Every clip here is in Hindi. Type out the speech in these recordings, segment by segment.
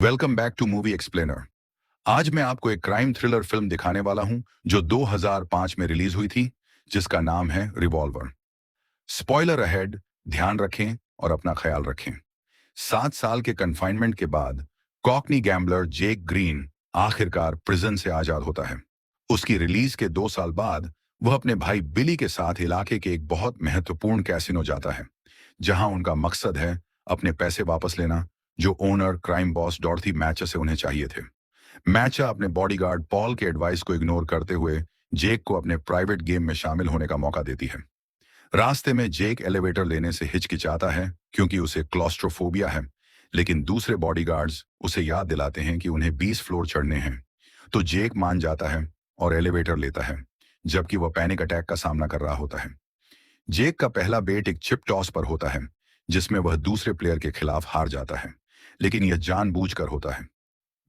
Welcome back to movie explainer. आज मैं आपको एक क्राइम थ्रिलर फिल्म दिखाने वाला हूं जो 2005 में रिलीज हुई थी, जिसका नाम है रिवॉल्वर। स्पॉइलर अहेड, ध्यान रखें और अपना ख्याल रखें। 7 साल के कन्फाइनमेंट के बाद कॉकनी गैम्बलर जेक ग्रीन आखिरकार प्रिजन से आजाद होता है। उसकी रिलीज के 2 साल बाद वह अपने भाई बिली के साथ इलाके के एक बहुत महत्वपूर्ण कैसीनो जाता है, जहां उनका मकसद है अपने पैसे वापस लेना, जो ओनर क्राइम बॉस डॉर्थी मैचर से उन्हें चाहिए थे। मैचर अपने बॉडीगार्ड पॉल के एडवाइस को इग्नोर करते हुए जेक को अपने प्राइवेट गेम में शामिल होने का मौका देती है। रास्ते में जेक एलिवेटर लेने से हिचकिचाता है क्योंकि उसे क्लॉस्ट्रोफोबिया है, लेकिन दूसरे बॉडीगार्ड्स उसे याद दिलाते हैं कि उन्हें 20 फ्लोर चढ़ने हैं। तो जेक मान जाता है और एलिवेटर लेता है, जबकि वह पैनिक अटैक का सामना कर रहा होता है। जेक का पहला बेट एक चिप टॉस पर होता है, जिसमें वह दूसरे प्लेयर के खिलाफ हार जाता है, लेकिन यह जानबूझकर होता है।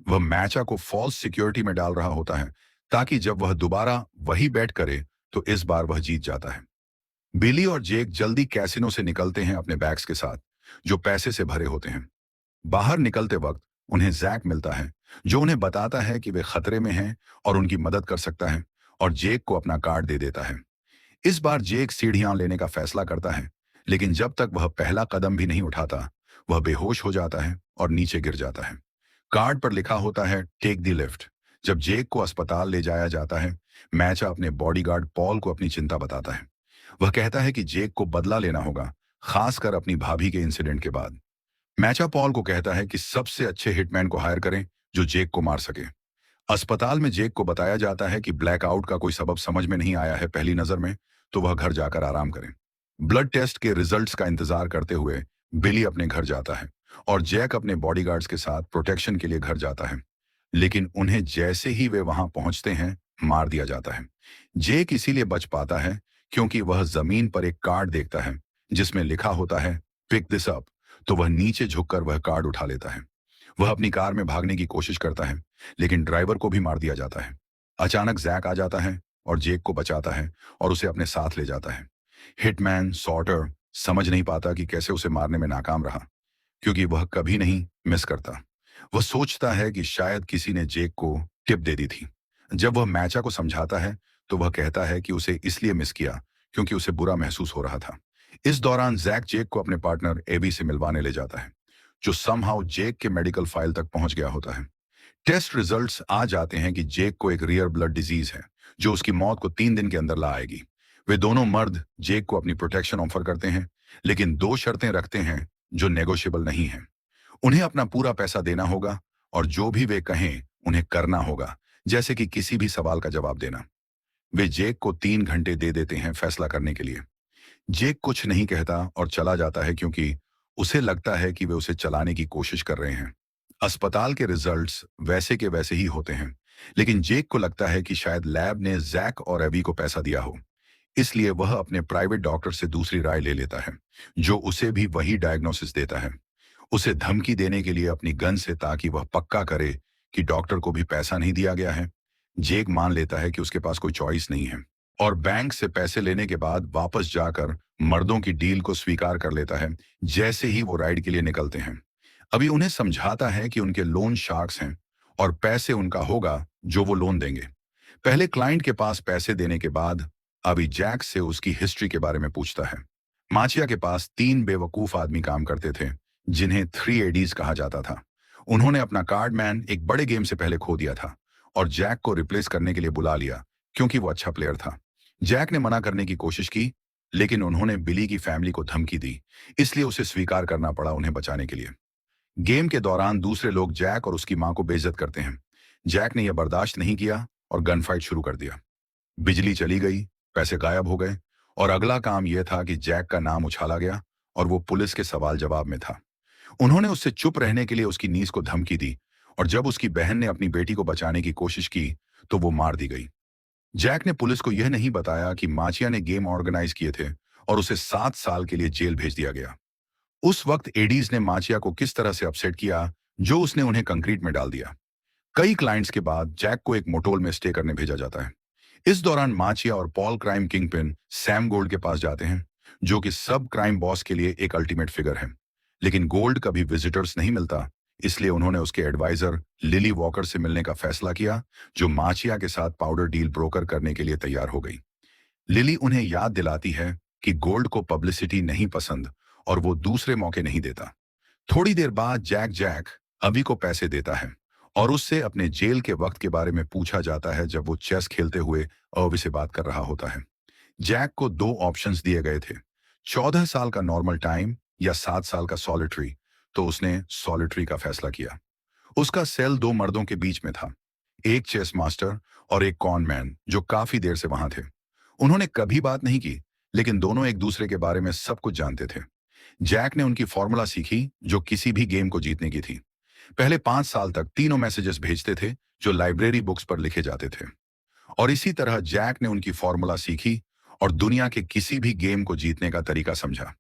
वह मैचा को फॉल्स सिक्योरिटी में डाल रहा होता है, ताकि जब वह दोबारा वही बैट करे तो इस बार वह जीत जाता है। बिली और जेक जल्दी कैसीनो से निकलते हैं अपने बैग्स के साथ, जो पैसे से भरे होते हैं। बाहर निकलते वक्त उन्हें जैक मिलता है, जो उन्हें बताता है कि वे खतरे में हैं और उनकी मदद कर सकता है, और जेक को अपना कार्ड दे देता है। इस बार जेक सीढ़ियां लेने का फैसला करता है, लेकिन जब तक वह पहला कदम भी नहीं उठाता, वह बेहोश हो जाता है और नीचे गिर जाता है। कार्ड पर लिखा होता है टेक द लिफ्ट। जब जेक को अस्पताल ले जाया जाता है, मैचा अपने बॉडीगार्ड पॉल को अपनी चिंता बताता है। वह कहता है कि जेक को बदला लेना होगा, खासकर अपनी भाभी के इंसिडेंट के बाद। मैचा पॉल को कहता है कि सबसे अच्छे हिटमैन को हायर करें जो जेक को मार सके। अस्पताल में जेक को बताया जाता है कि ब्लैकआउट का कोई सबब समझ में नहीं आया है पहली नजर में, तो वह घर जाकर आराम करें। ब्लड टेस्ट के रिजल्ट्स का इंतजार करते हुए बिली अपने घर जाता है और जैक अपने बॉडीगार्ड्स के साथ प्रोटेक्शन के लिए घर जाता है, लेकिन उन्हें जैसे ही वे वहां पहुंचते हैं, मार दिया जाता है। जेक इसीलिए बच पाता है क्योंकि वह जमीन पर एक कार्ड देखता है जिसमें लिखा होता है पिक दिस अप। तो वह नीचे झुककर वह कार्ड उठा लेता है। वह अपनी कार में भागने की कोशिश करता है, लेकिन ड्राइवर को भी मार दिया जाता है। अचानक जैक आ जाता है और जेक को बचाता है और उसे अपने साथ ले जाता है। हिटमैन सॉर्टर समझ नहीं पाता कि कैसे उसे मारने में नाकाम रहा, क्योंकि वह कभी नहीं मिस करता। वह सोचता है कि शायद किसी ने जेक को टिप दे दी थी। जब वह मैचा को समझाता है, तो वह कहता है कि उसे इसलिए मिस किया क्योंकि उसे बुरा महसूस हो रहा था। इस दौरान जैक जेक को अपने पार्टनर एबी से मिलवाने ले जाता है, जो समहाउ जेक के मेडिकल फाइल तक पहुंच गया होता है। टेस्ट रिजल्ट्स आ जाते हैं कि जेक को एक रियर ब्लड डिजीज है, जो उसकी मौत को 3 दिन के अंदर ला आएगी। वे दोनों मर्द जेक को अपनी प्रोटेक्शन ऑफर करते हैं, लेकिन 2 शर्तें रखते हैं जो नेगोशिएबल नहीं है। उन्हें अपना पूरा पैसा देना होगा और जो भी वे कहें उन्हें करना होगा, जैसे कि किसी भी सवाल का जवाब देना। वे जेक को 3 घंटे दे देते हैं फैसला करने के लिए। जेक कुछ नहीं कहता और चला जाता है क्योंकि उसे लगता है कि वे उसे चलाने की कोशिश कर रहे हैं। अस्पताल के रिजल्ट्स वैसे के वैसे ही होते हैं, लेकिन जेक को लगता है कि शायद लैब ने जैक और एबी को पैसा दिया हो। इसलिए वह अपने प्राइवेट डॉक्टर से दूसरी राय ले लेता है, जो उसे भी वही डायग्नोसिस देता है। उसे धमकी देने के लिए अपनी गन से, ताकि वह पक्का करे कि डॉक्टर को भी पैसा नहीं दिया गया है। जेक मान लेता है कि उसके पास कोई चॉइस नहीं है और बैंक से पैसे लेने के बाद वापस जाकर मर्दों की डील को स्वीकार कर लेता है जैसे ही वो राइड के लिए निकलते हैं। अभी उन्हें समझाता है कि उनके लोन शार्क्स हैं और पैसे उनका होगा जो वो लोन देंगे। पहले क्लाइंट के पास पैसे देने के बाद अभी जैक से उसकी हिस्ट्री के बारे में पूछता है। माचिया के पास 3 बेवकूफ आदमी काम करते थे, जिन्हें 3 एडीज कहा जाता था। उन्होंने अपना कार्डमैन एक बड़े गेम से पहले खो दिया था और जैक को रिप्लेस करने के लिए बुला लिया क्योंकि वो अच्छा प्लेयर था। जैक ने मना करने की कोशिश की, लेकिन उन्होंने बिली की फैमिली को धमकी दी, इसलिए उसे स्वीकार करना पड़ा उन्हें बचाने के लिए। गेम के दौरान दूसरे लोग जैक और उसकी मां को बेइज्जत करते हैं। जैक ने यह बर्दाश्त नहीं किया और गन फाइट शुरू कर दिया। बिजली चली गई, पैसे गायब हो गए और अगला काम यह था कि जैक का नाम उछाला गया और वो पुलिस के सवाल जवाब में था। उन्होंने उससे चुप रहने के लिए उसकी नीज को धमकी दी और जब उसकी बहन ने अपनी बेटी को बचाने की कोशिश की, तो वो मार दी गई। जैक ने पुलिस को यह नहीं बताया कि माचिया ने गेम ऑर्गेनाइज किए थे और उसे 7 साल के लिए जेल भेज दिया गया। उस वक्त एडीज ने माचिया को किस तरह से अपसेट किया, जो उसने उन्हें कंक्रीट में डाल दिया। कई क्लाइंट्स के बाद जैक को एक मोटोल में स्टे करने भेजा जाता है। इस दौरान माचिया और Paul crime kingpin Sam gold के पास जाते हैं, जो कि सब क्राइम बॉस के लिए एक अल्टीमेट फिगर है। लेकिन गोल्ड कभी विजिटर्स नहीं मिलता, इसलिए उन्होंने उसके एडवाइजर लिली वॉकर से मिलने का फैसला किया, जो माचिया के साथ पाउडर डील ब्रोकर करने के लिए तैयार हो गई। लिली उन्हें याद दिलाती है कि गोल्ड को पब्लिसिटी नहीं पसंद और वो दूसरे मौके नहीं देता। थोड़ी देर बाद जैक जैक अभी को पैसे देता है और उससे अपने जेल के वक्त के बारे में पूछा जाता है जब वो चेस खेलते हुए अवी से बात कर रहा होता है। जैक को दो ऑप्शंस दिए गए थे, 14 साल का नॉर्मल टाइम या 7 साल का सॉलिटरी। तो उसने सॉलिटरी का फैसला किया। उसका सेल दो मर्दों के बीच में था, एक चेस मास्टर और एक कॉन मैन जो काफी देर से वहां थे। उन्होंने कभी बात नहीं की, लेकिन दोनों एक दूसरे के बारे में सब कुछ जानते थे। जैक ने उनकी फॉर्मूला सीखी जो किसी भी गेम को जीतने की थी। पहले 5 साल तक तीनों मैसेजेस भेजते थे जो लाइब्रेरी बुक्स पर लिखे जाते थे। और इसी तरह जैक ने उनकी फॉर्मूला सीखी और दुनिया के किसी भी गेम को जीतने का तरीका समझा।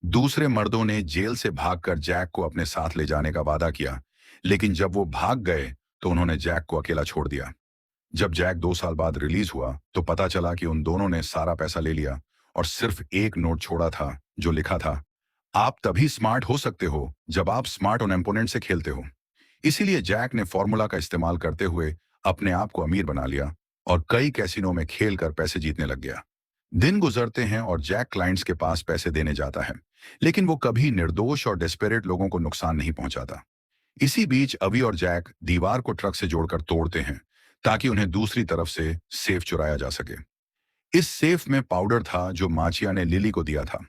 दूसरे मर्दों ने जेल से भागकर जैक को अपने साथ ले जाने का वादा किया, लेकिन जब वो भाग गए तो उन्होंने जैक को अकेला छोड़ दिया। जब जैक 2 साल बाद रिलीज हुआ तो पता चला कि उन दोनों ने सारा पैसा ले लिया और सिर्फ एक नोट छोड़ा था जो लिखा था, आप तभी स्मार्ट हो सकते हो जब आप स्मार्ट ऑन एम्पोनेंट से खेलते हो। इसीलिए जैक ने फॉर्मूला का इस्तेमाल करते हुए अपने आप को अमीर बना लिया और कई कैसीनो में खेल कर पैसे जीतने लग गया। दिन गुजरते हैं और जैक क्लाइंट्स के पास पैसे देने जाता है, लेकिन वो कभी निर्दोष और डेस्परेट लोगों को नुकसान नहीं पहुंचाता। इसी बीच अवी और जैक दीवार को ट्रक से जोड़कर तोड़ते हैं ताकि उन्हें दूसरी तरफ से सेफ चुराया जा सके। इस सेफ में पाउडर था जो माचिया ने लिली को दिया था।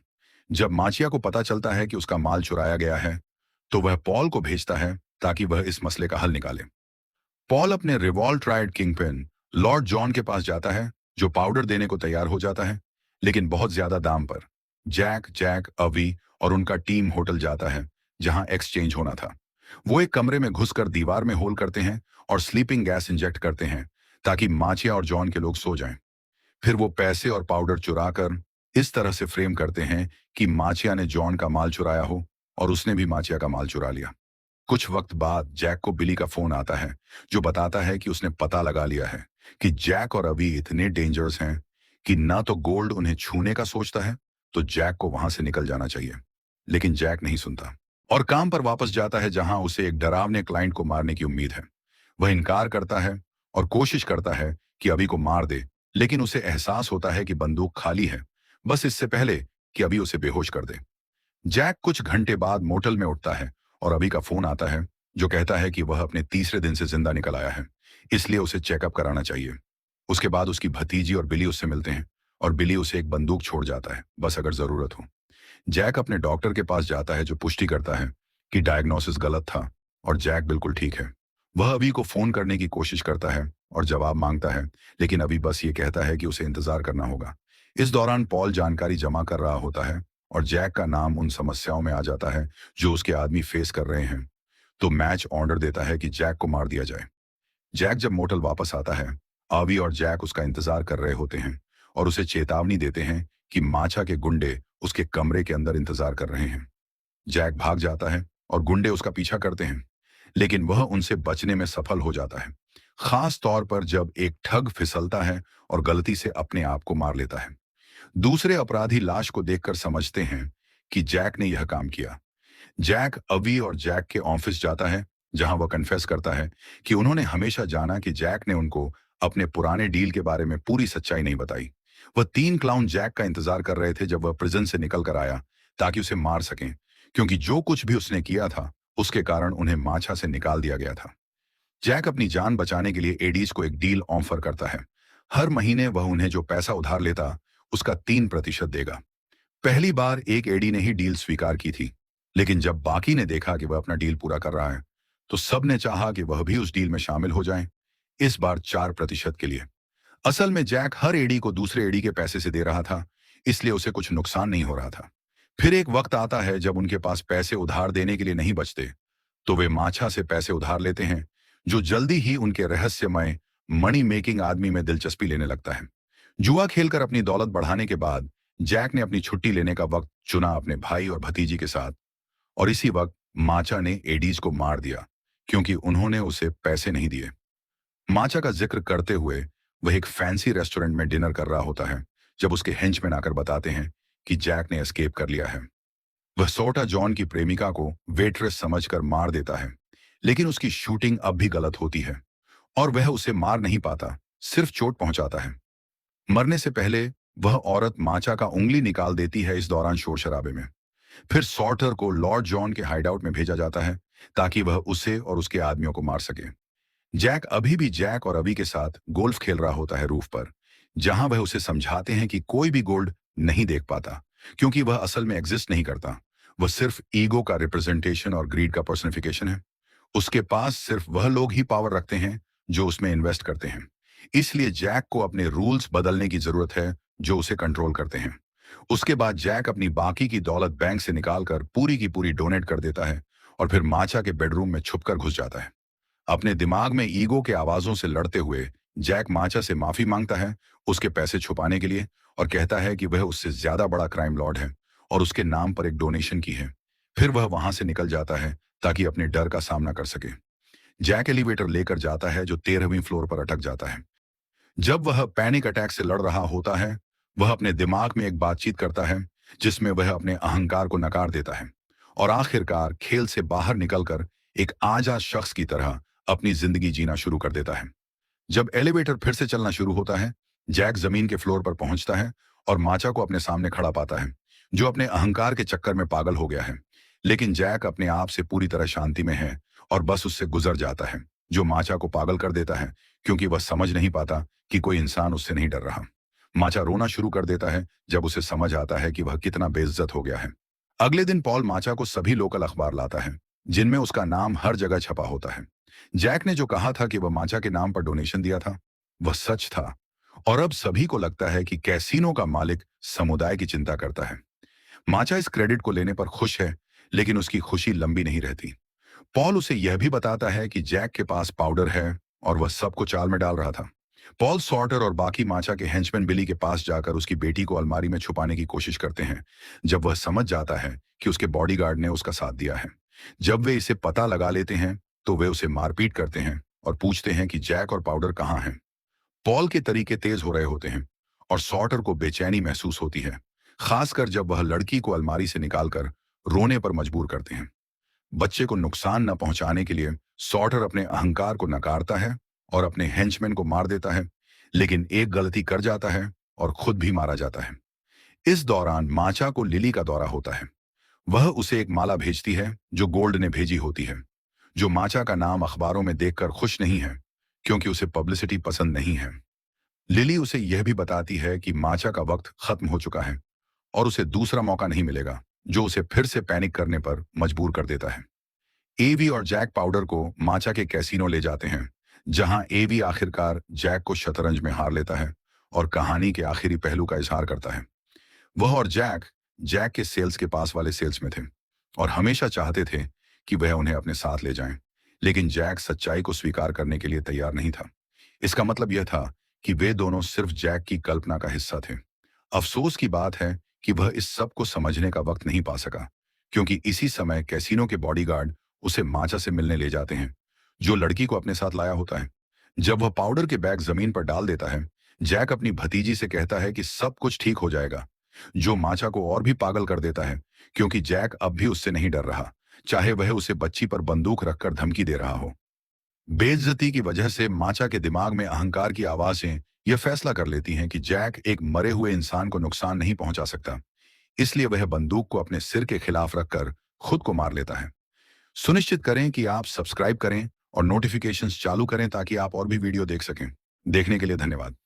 जब माचिया को पता चलता है कि उसका माल चुराया गया है, तो वह पॉल को भेजता है ताकि वह इस मसले का हल निकाले। पॉल अपने revolve tried kingpin Lord John के पास जाता है, जो पाउडर देने को तैयार हो जाता है, लेकिन बहुत ज्यादा दाम पर। जैक जैक अवी और उनका टीम होटल जाता है जहां एक्सचेंज होना था। वो एक कमरे में घुसकर दीवार में होल करते हैं और स्लीपिंग गैस इंजेक्ट करते हैं ताकि माचिया और जॉन के लोग सो जाएं। फिर वो पैसे और पाउडर चुराकर इस तरह से फ्रेम करते हैं कि माचिया ने जॉन का माल चुराया हो और उसने भी माचिया का माल चुरा लिया। कुछ वक्त बाद जैक को बिली का फोन आता है, जो बताता है कि उसने पता लगा लिया है कि जैक और अभी इतने डेंजरस हैं कि ना तो गोल्ड उन्हें छूने का सोचता है, तो जैक को वहां से निकल जाना चाहिए। लेकिन जैक नहीं सुनता और काम पर वापस जाता है जहां उसे एक डरावने क्लाइंट को मारने की उम्मीद है। वह इनकार करता है और कोशिश करता है कि अभी को मार दे, लेकिन उसे एहसास होता है कि बंदूक खाली है, बस इससे पहले कि अभी उसे बेहोश कर दे। जैक कुछ घंटे बाद मोटल में उठता है और अभी का फोन आता है, जो कहता है कि वह अपने तीसरे दिन से जिंदा निकल आया है, इसलिए उसे चेकअप कराना चाहिए। उसके बाद उसकी भतीजी और बिली उससे मिलते हैं और बिली उसे एक बंदूक छोड़ जाता है, बस अगर जरूरत हो। जैक अपने डॉक्टर के पास जाता है, जो पुष्टि करता है कि डायग्नोसिस गलत था और जैक बिल्कुल ठीक है। वह अभी को फोन करने की कोशिश करता है और जवाब मांगता है, लेकिन अभी बस ये कहता है कि उसे इंतजार करना होगा। इस दौरान पॉल जानकारी जमा कर रहा होता है और जैक का नाम उन समस्याओं में आ जाता है जो उसके आदमी फेस कर रहे हैं। तो मैच ऑर्डर देता है कि जैक को मार दिया जाए। जैक जब मोटल वापस आता है, आवी और जैक उसका इंतजार कर रहे होते हैं और उसे चेतावनी देते हैं कि माचा के गुंडे उसके कमरे के अंदर इंतजार कर रहे हैं। जैक भाग जाता है और गुंडे उसका पीछा करते हैं, लेकिन वह उनसे बचने में सफल हो जाता है, खास तौर पर जब एक ठग फिसलता है और गलती से अपने आप को मार लेता है। दूसरे अपराधी लाश को देखकर समझते हैं कि जैक ने यह काम किया। जैक अवी और जैक के ऑफिस जाता है, जहां वह कन्फेस करता है कि उन्होंने हमेशा जाना कि जैक ने उनको अपने पुराने डील के बारे में पूरी सच्चाई नहीं बताई। वह 3 क्लाउन जैक का इंतजार कर रहे थे जब वह प्रिजन से निकल कर आया, ताकि उसे मार सकें, क्योंकि जो कुछ भी उसने किया था उसके कारण उन्हें माछा से निकाल दिया गया था। जैक अपनी जान बचाने के लिए एडीज को एक डील ऑफर करता है। हर महीने वह उन्हें जो पैसा उधार लेता उसका 3% देगा। पहली बार एक एडी ने ही डील स्वीकार की थी, लेकिन जब बाकी ने देखा कि वह अपना डील पूरा कर रहा है, तो सब ने चाहा कि वह भी उस डील में शामिल हो जाएं, इस बार 4% के लिए। असल में जैक हर एडी को दूसरे एडी के पैसे से दे रहा था, इसलिए उसे कुछ नुकसान नहीं हो रहा था। फिर एक वक्त आता है जब उनके पास पैसे उधार देने के लिए नहीं बचते, तो वे माछा से पैसे उधार लेते हैं, जो जल्दी ही उनके रहस्यमय मनी मेकिंग आदमी में दिलचस्पी लेने लगता है। जुआ खेलकर अपनी दौलत बढ़ाने के बाद जैक ने अपनी छुट्टी लेने का वक्त चुना अपने भाई और भतीजी के साथ, और इसी वक्त माचा ने एडीज को मार दिया क्योंकि उन्होंने उसे पैसे नहीं दिए। माचा का जिक्र करते हुए वह एक फैंसी रेस्टोरेंट में डिनर कर रहा होता है, जब उसके हेंचमैन आकर बताते हैं कि जैक ने एस्केप कर लिया है। वह सोटा जॉन की प्रेमिका को वेट्रेस समझकर मार देता है, लेकिन उसकी शूटिंग अब भी गलत होती है और वह उसे मार नहीं पाता, सिर्फ चोट पहुंचाता है। मरने से पहले वह औरत माचा का उंगली निकाल देती है इस दौरान शोर शराबे में। फिर सॉर्टर को लॉर्ड जॉन के हाइडआउट में भेजा जाता है ताकि वह उसे और उसके आदमियों को मार सके। जैक अभी भी जैक और अभी के साथ गोल्फ खेल रहा होता है रूफ पर, जहां वह उसे समझाते हैं कि कोई भी गोल्ड नहीं देख पाता, क्योंकि वह असल में एग्जिस्ट नहीं करता। वह सिर्फ ईगो का रिप्रेजेंटेशन और ग्रीड का पर्सनिफिकेशन है। उसके पास सिर्फ वह लोग ही पावर रखते हैं जो उसमें इन्वेस्ट करते हैं। इसलिए जैक को अपने रूल्स बदलने की जरूरत है जो उसे कंट्रोल करते हैं। उसके बाद जैक अपनी बाकी की दौलत बैंक से निकालकर पूरी की पूरी डोनेट कर देता है और फिर माचा के बेडरूम में छुपकर घुस जाता है। अपने दिमाग में ईगो के आवाजों से लड़ते हुए जैक माचा से माफी मांगता है उसके पैसे छुपाने के लिए, और कहता है कि वह उससे ज्यादा बड़ा क्राइम लॉर्ड है और उसके नाम पर एक डोनेशन की है। फिर वह वहां से निकल जाता है ताकि अपने डर का सामना कर सके। जैक एलिवेटर लेकर जाता है जो 13वीं फ्लोर पर अटक जाता है। जब वह पैनिक अटैक से लड़ रहा होता है, वह अपने दिमाग में एक बातचीत करता है जिसमें वह अपने अहंकार को नकार देता है और आखिरकार खेल से बाहर निकलकर एक आजाद शख्स की तरह अपनी जिंदगी जीना शुरू कर देता है। जब एलिवेटर फिर से चलना शुरू होता है, जैक जमीन के फ्लोर पर पहुंचता है और माचा को अपने सामने खड़ा पाता है, जो अपने अहंकार के चक्कर में पागल हो गया है। लेकिन जैक अपने आप से पूरी तरह शांति में है और बस उससे गुजर जाता है, जो माचा को पागल कर देता है, क्योंकि वह समझ नहीं पाता कि कोई इंसान उससे नहीं डर रहा। माचा रोना शुरू कर देता है जब उसे समझ आता है कि वह कितना बेइज्जत हो गया है। अगले दिन पॉल माचा को सभी लोकल अखबार लाता है, जिनमें उसका नाम हर जगह छपा होता है। जैक ने जो कहा था कि वह माचा के नाम पर डोनेशन दिया था, वह सच था। और अब सभी को लगता है कि कैसीनो का मालिक समुदाय की चिंता करता है। माचा इस क्रेडिट को लेने पर खुश है, लेकिन उसकी खुशी लंबी नहीं रहती। पॉल उसे यह भी बताता है कि जैक के पास पाउडर है और वह सबको चाल में डाल रहा था। पॉल सॉर्टर और बाकी माचा के हेंचमैन बिली के पास जाकर उसकी बेटी को अलमारी में छुपाने की कोशिश करते हैं, जब वह समझ जाता है कि उसके बॉडीगार्ड ने उसका साथ दिया है। जब वे इसे पता लगा लेते हैं तो वे उसे मारपीट करते हैं और पूछते हैं कि जैक और पाउडर कहाँ हैं। पॉल के तरीके तेज हो रहे होते हैं और सॉर्टर को बेचैनी महसूस होती है, खासकर जब वह लड़की को अलमारी से निकालकर रोने पर मजबूर करते हैं। बच्चे को नुकसान न पहुंचाने के लिए सॉर्टर अपने अहंकार को नकारता है और अपने हेंचमैन को मार देता है, लेकिन एक गलती कर जाता है और खुद भी मारा जाता है। इस दौरान माचा को लिली का दौरा होता है। वह उसे एक माला भेजती है जो गोल्ड ने भेजी होती है, जो माचा का नाम अखबारों में देखकर खुश नहीं है, क्योंकि उसे पब्लिसिटी पसंद नहीं है। लिली उसे यह भी बताती है कि माचा का वक्त खत्म हो चुका है और उसे दूसरा मौका नहीं मिलेगा, जो उसे फिर से पैनिक करने पर मजबूर कर देता है। एवी और जैक पाउडर को माचा के कैसीनो ले जाते हैं, जहां एवी आखिरकार जैक को शतरंज में हार लेता है और कहानी के आखिरी पहलू का इजहार करता है। वह और जैक जैक के सेल्स के पास वाले सेल्स में थे और हमेशा चाहते थे कि वह उन्हें अपने साथ ले जाएं, लेकिन जैक सच्चाई को स्वीकार करने के लिए तैयार नहीं था। इसका मतलब यह था कि वे दोनों सिर्फ जैक की कल्पना का हिस्सा थे। अफसोस की बात है कि वह इस सब को समझने का वक्त नहीं पा सका, क्योंकि इसी समय कैसीनो के बॉडीगार्ड उसे माचा से मिलने ले जाते हैं, जो लड़की को अपने साथ लाया होता है। जब वह पाउडर के बैग जमीन पर डाल देता है, जैक अपनी भतीजी से कहता है कि सब कुछ ठीक हो जाएगा, जो माचा को और भी पागल कर देता है, क्योंकि जैक अब भी उससे नहीं डर रहा, चाहे वह उसे बच्ची पर बंदूक रखकर धमकी दे रहा हो। बेइज्जती की वजह से माचा के दिमाग में अहंकार की आवाजें यह फैसला कर लेती हैं कि जैक एक मरे हुए इंसान को नुकसान नहीं पहुंचा सकता। इसलिए वह बंदूक को अपने सिर के खिलाफ रखकर खुद को मार लेता है। सुनिश्चित करें कि आप सब्सक्राइब करें और नोटिफिकेशंस चालू करें ताकि आप और भी वीडियो देख सकें। देखने के लिए धन्यवाद।